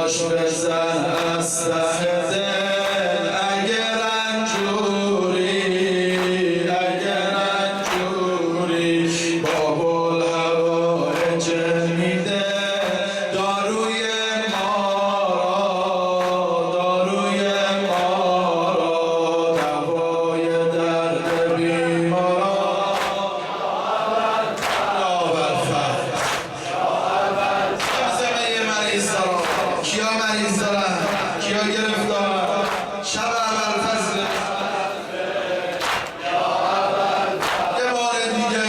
باش بزن از ته دل اگه رنجوری بابل هوای جن میده داروی ما دوای درد بیمارا کیا مریض دارن؟ کیا گرفتار؟ شب ابوالفضل یه بار دیگه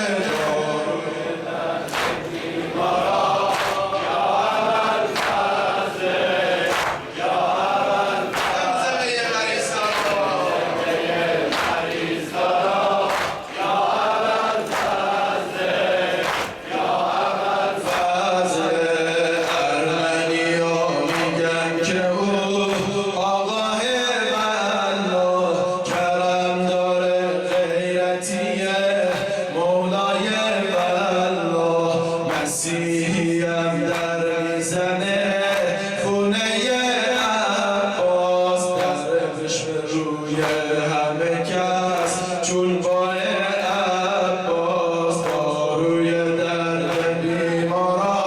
مسیحیم در میزنه خونه عباس درش به روی همه کس چون با عباس داروی درد بیمارا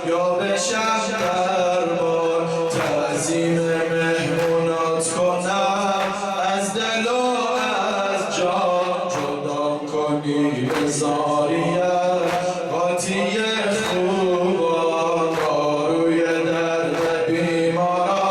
یا بشم دربار تعظیم مهمونات کنم از دل و از جان جدا کنی بزاریم قاطی خوبان داروی درد بیمارا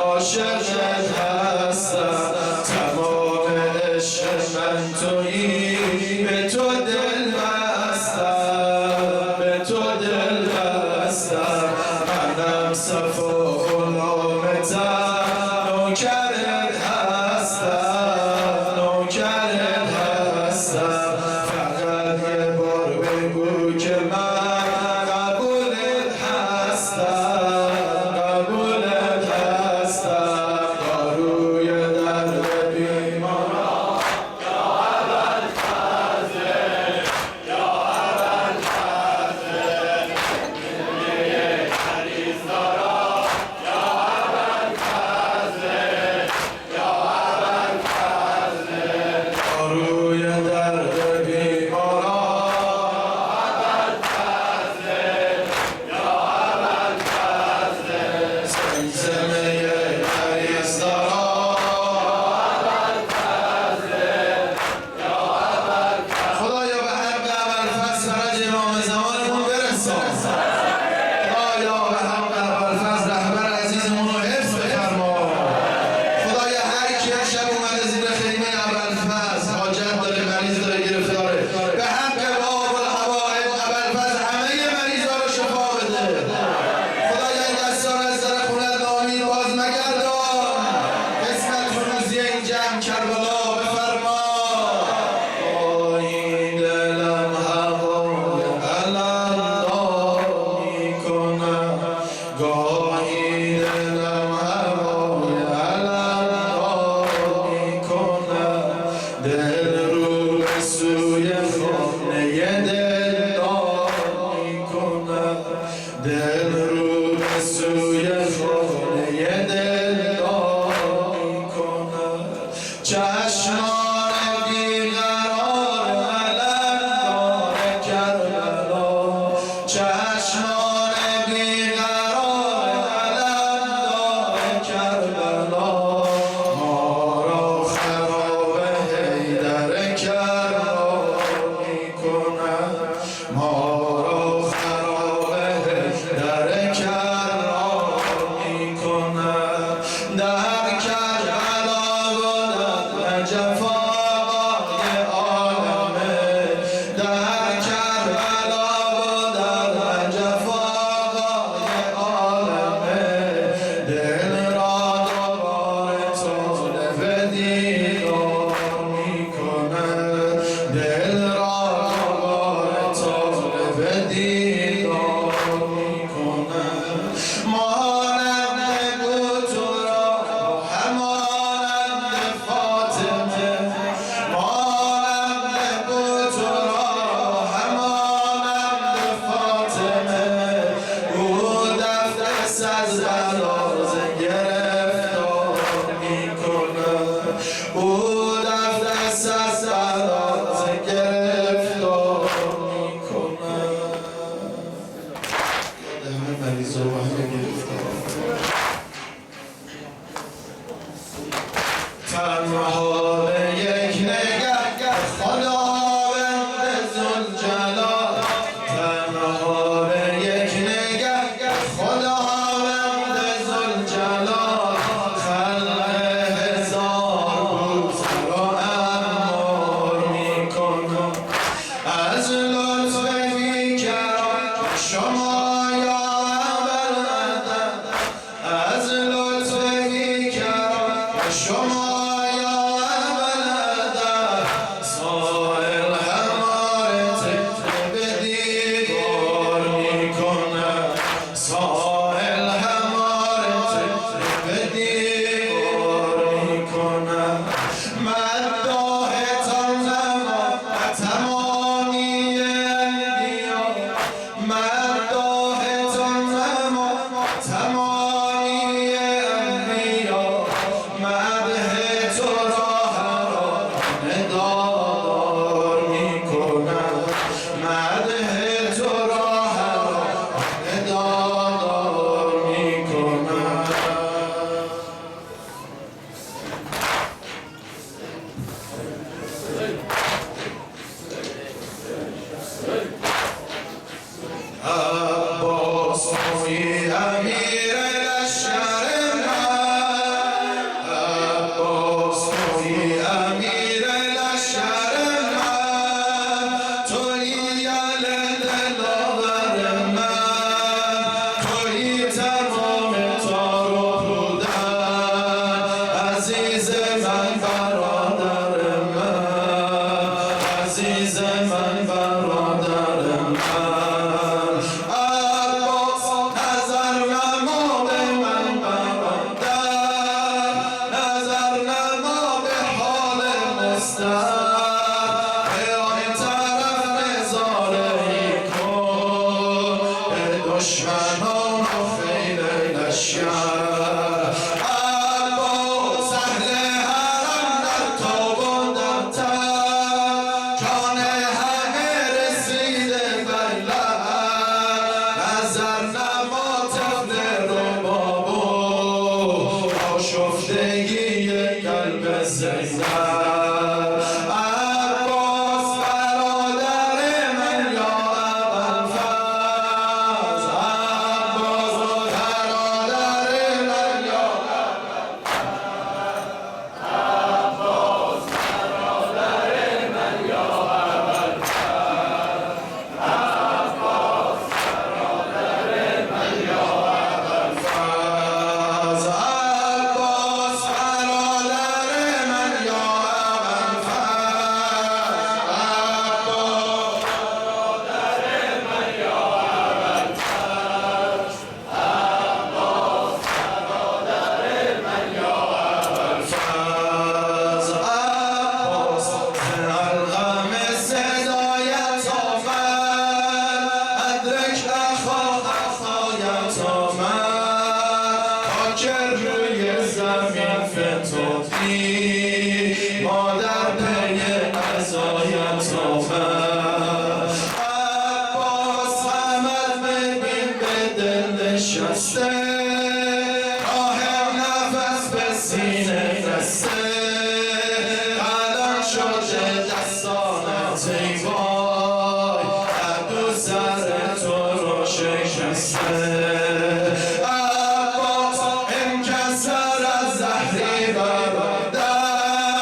عاشقت هستم تمام عشق من تویی به تو دل بستم منم صفا غلامتم نوکرت هستم فقط یه بار بگو که من قبولت هستم داروی درد بیمارا کربلا بفرما این دلم هوای علم میکنم گاهی دلم هوای علم میکنم دل رو به سوی خانه دل میکنم دل رو به سوی خانه دل میکنم چشمان بیقرار علم او دست از برات گرفتار میکنه. همه مریض رو همه گرفتار تنها به یک نگه خداوند ذوالجلال، تنها به یک نگه خداوند ذوالجلال، خلق هزار روز را امر میکنه. از لطف بیکران شما یا ابوالعدد، از لطف بیکران شما عباس توی امیر لشکر من، عباس توی امیر لشکر من، توی دلاور من، توی تمام تار و پودن، عزیز من برادر من، عزیز من برادر من. دشمنان و خیل لشکر عباس اهل حرم در تاب و در تب، جان همه رسیده بر لب، نظر نما طفل رباب و آشفتگی قلب زینب. مادر پی قضایت آمد، عباس حمد ببین به دل نشسته، آه نفس به سینه رسته، قلم شده دستانت ای وای، عدو سر تو رو شکسته. عباس انکسر از زهری برادر،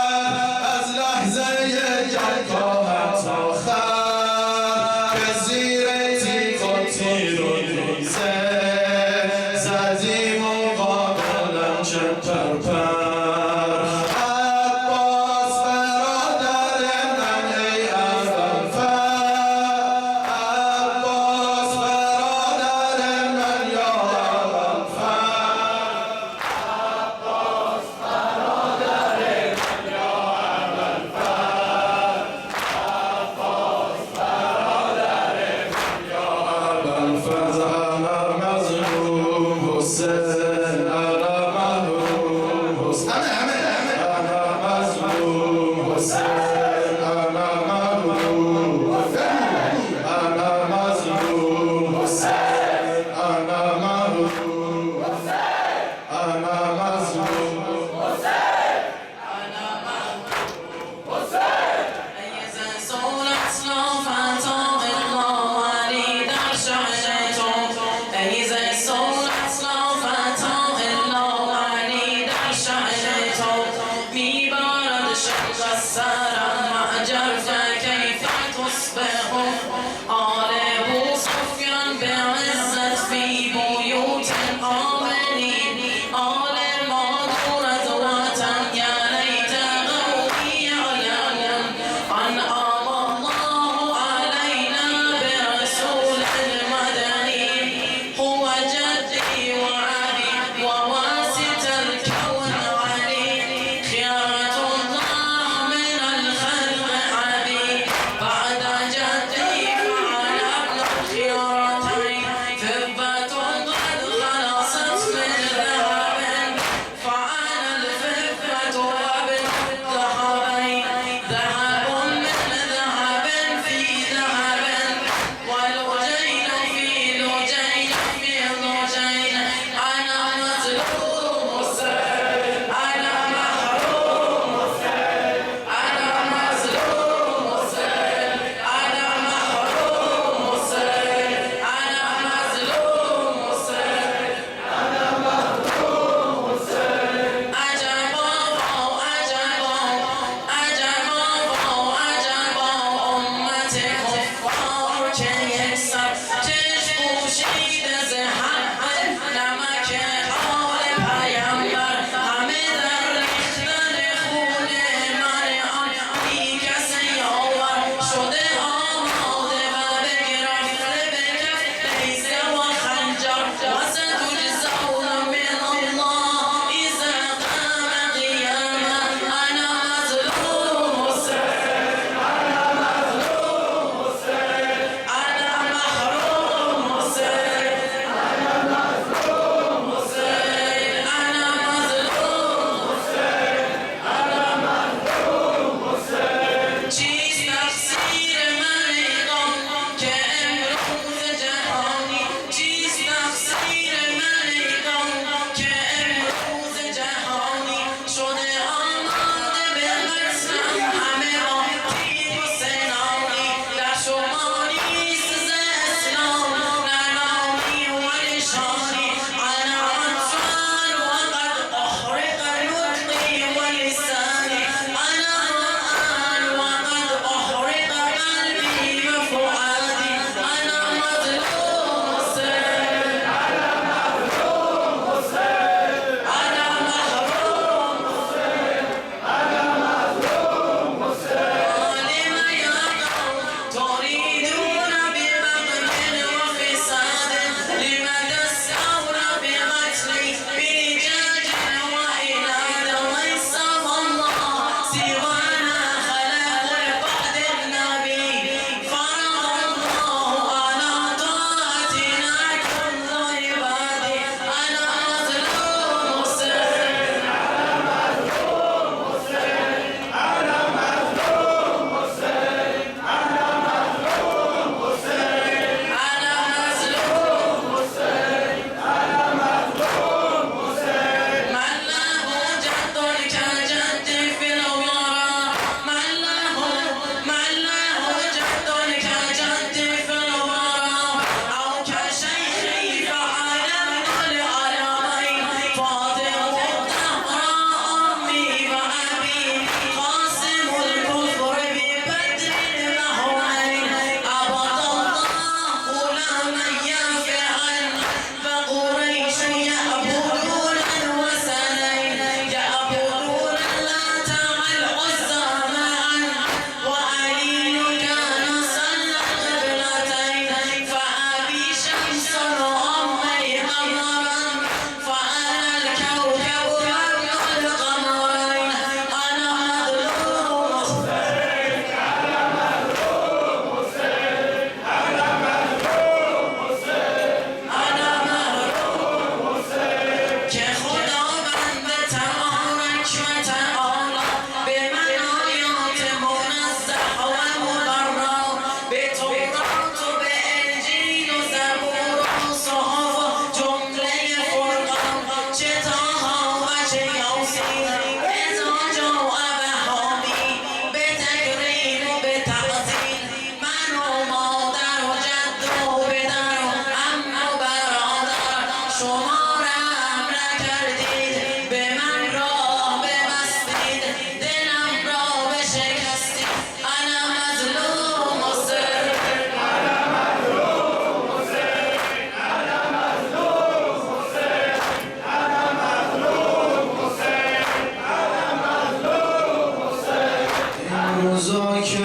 روزا که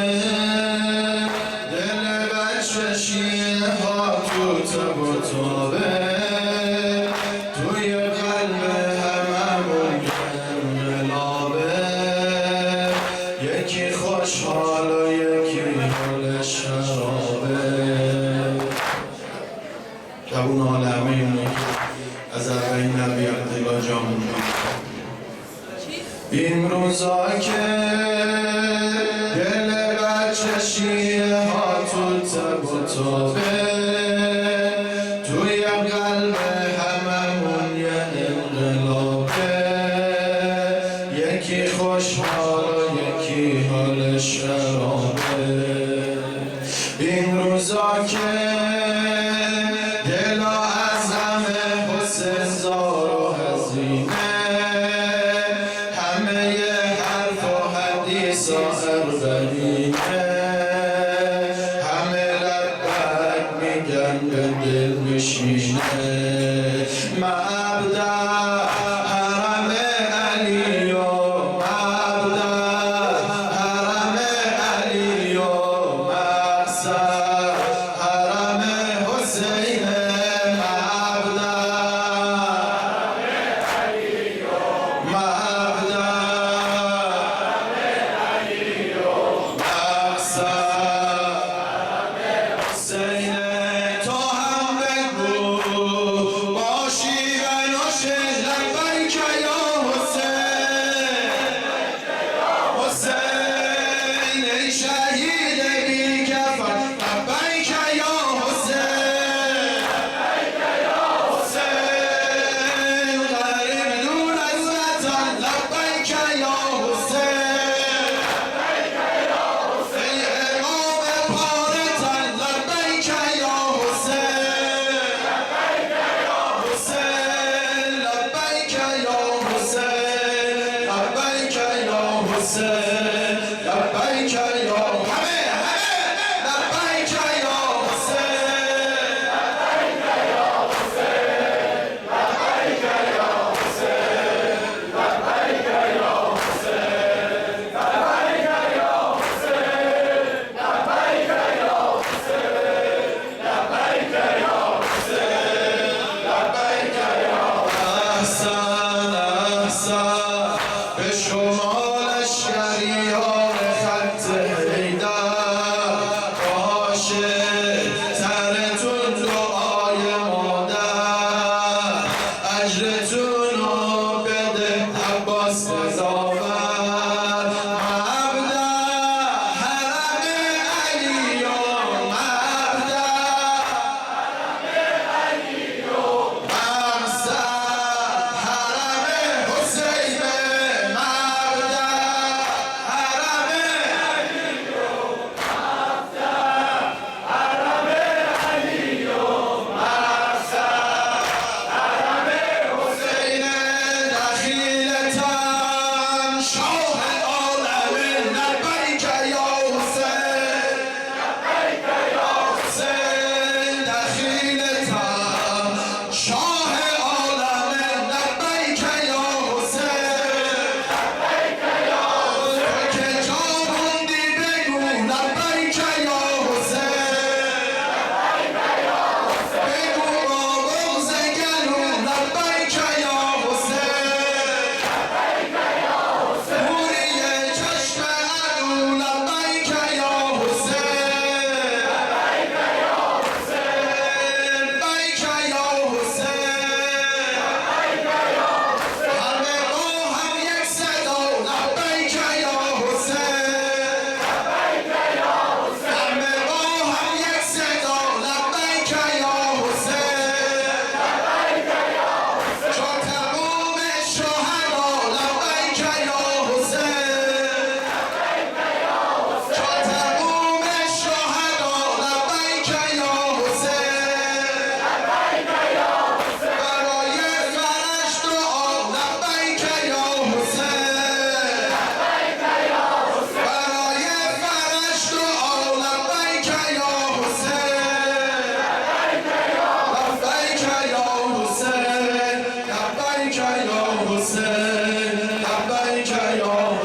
دل بچه شیعه ها تو تب و تابه توی قلب هممون انقلابه یکی خوشحال و یکی حال شرابه جوون حال همه اونه که از اربعین نبی عبدالله جامون این روزا که دل بچه شیعه ها تو تب و تابه توی قلب هممون یه انقلابه یکی خوشحال و یکی حال شرابه این روزا که دلا از همه حسین زار و هزینه همه حرف و حدیث و اربعینه همه لبک میگن به دل میشینه مبدأ حرم علی و مبدأ حرم علی و مقصد حرم حسین مبدأ به شما لشکریان خط حیدر باشه ترتون دعای مادر اجرتون رو بده عباس قضاوت مبدأ حرم علی و مبدأ مقصد حرم حسین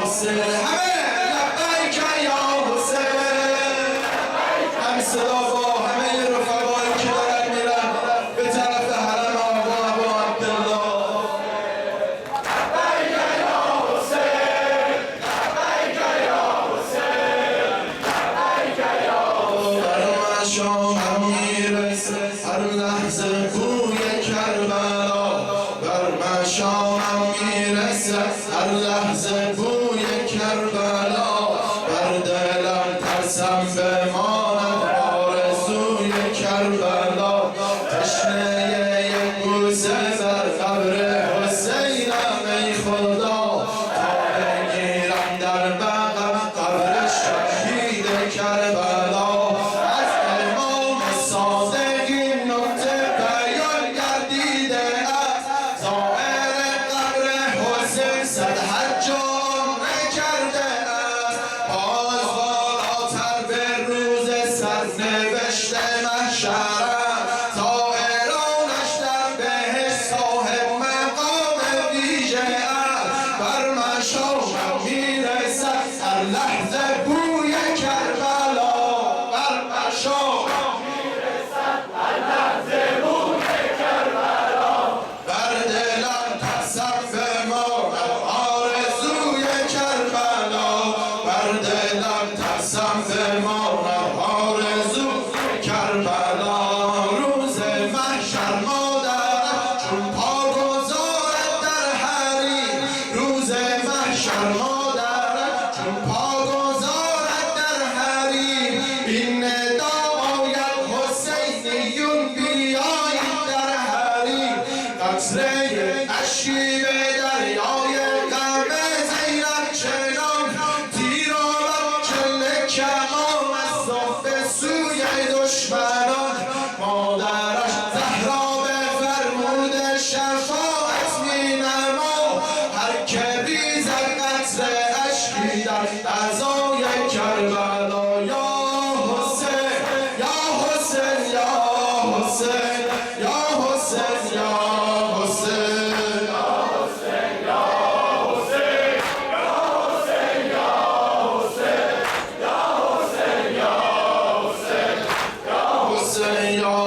حسین لبیک یا در بغل قبر شهید کربلا از امام صادق این نکته بیان گردیده است زائر قبر حسین صد حج و عمره کرده است باز بالاتر به روز سرنوشت محشر لحظه بوی کربلا بر مشام میرسد هر لحظه بوی کربلا بر دلم تصف مانم آرزوی کربلا بر دلم تصف مانم آرزوی کربلا روز محشر مادرم چون پا گذارد در حریم روز محشر مادرم چون پا گذارد در حریم این ندا باید حسینیون بیایید در حریم قطره اشکی به دریای غم زینب چنان تیر آمد کله کمان از صف سوی دشمنان مادرش زهرا به فرمود شفاعت مینما هر که ریزد قطره اشکی در عزای کربلا یا حسین یا حسین یا حسین یا حسین یا حسین یا حسین یا حسین یا حسین یا حسین یا حسین یا حسین یا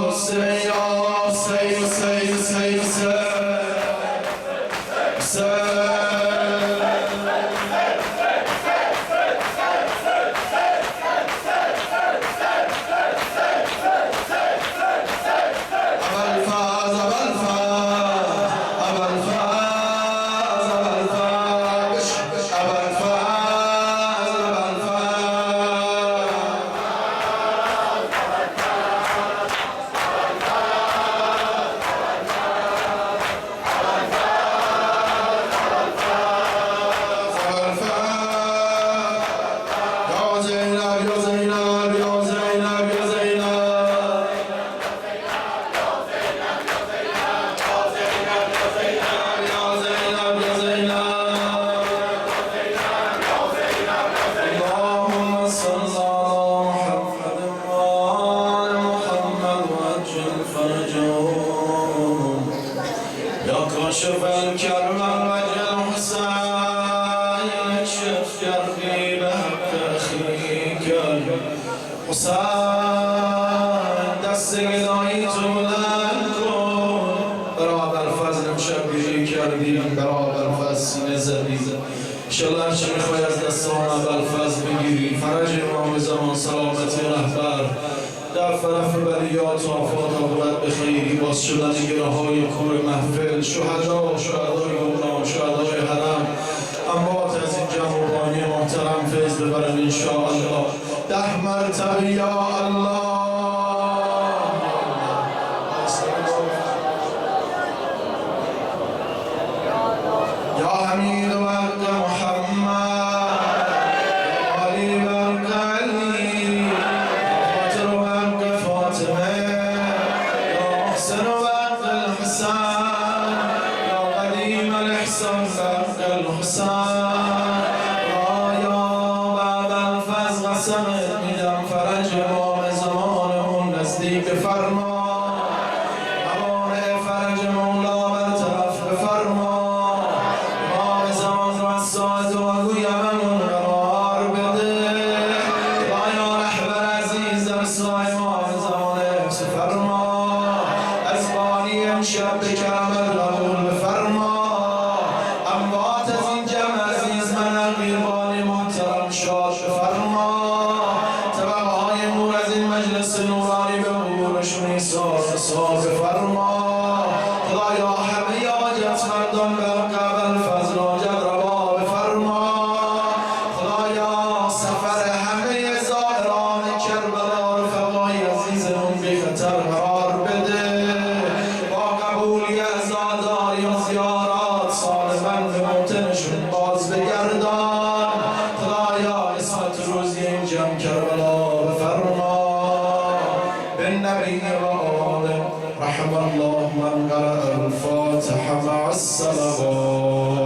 حسین یا حسین حسین حسین حسین كاشف الكرب وجه الحسين اكشف كربي بحق اخيك الحسين دست گدایی طولن کن برابر فضل مشبهی کردیم برابر فضل سینه زدید انشالله هرچه میخوای از دستان ابوالفضل بگیری فرج امام زمان سلامتی رهبر در فرف بلیات و آفات آقابت بخیری باز شدن گره های کور محفل شهدا شهدای گمنام شهدای حرم اموات از این جمعبانی محترم فیض ببرن انشاءالله 10 مرتبه یا الله یا حمید و عبد محمد یا علی برق علی الإحسان فرق الحسين رايا باب الفز قسمت میدم فرج امام زمانمون نزدیک فرما امان فرج مولا برطرف بفرما امام زمان رو از ساعت و گویممون قرار بده رایا رهبر عزیز در سای امام زمان حفظ فرما از بانی امشب به کرمت قبول بفرما اموات از این جمع عزیز من قیربانی محترم شاد فرما طبقهای نور از این مجلس نورانی به امورشون ایثار فرما خدایا همه حاجتمندان بر قبل فضل و جبروا بفرما خدایا سفر همه زائران کربلا رفقای عزیزمون بی خطر قرار بده با قبولی عزاداری و زیارات سالماً به موطنشون باز بگردان جان کربلا بفرما بالنبي وآله رحم الله من قرأ الفاتحة مع الصلوات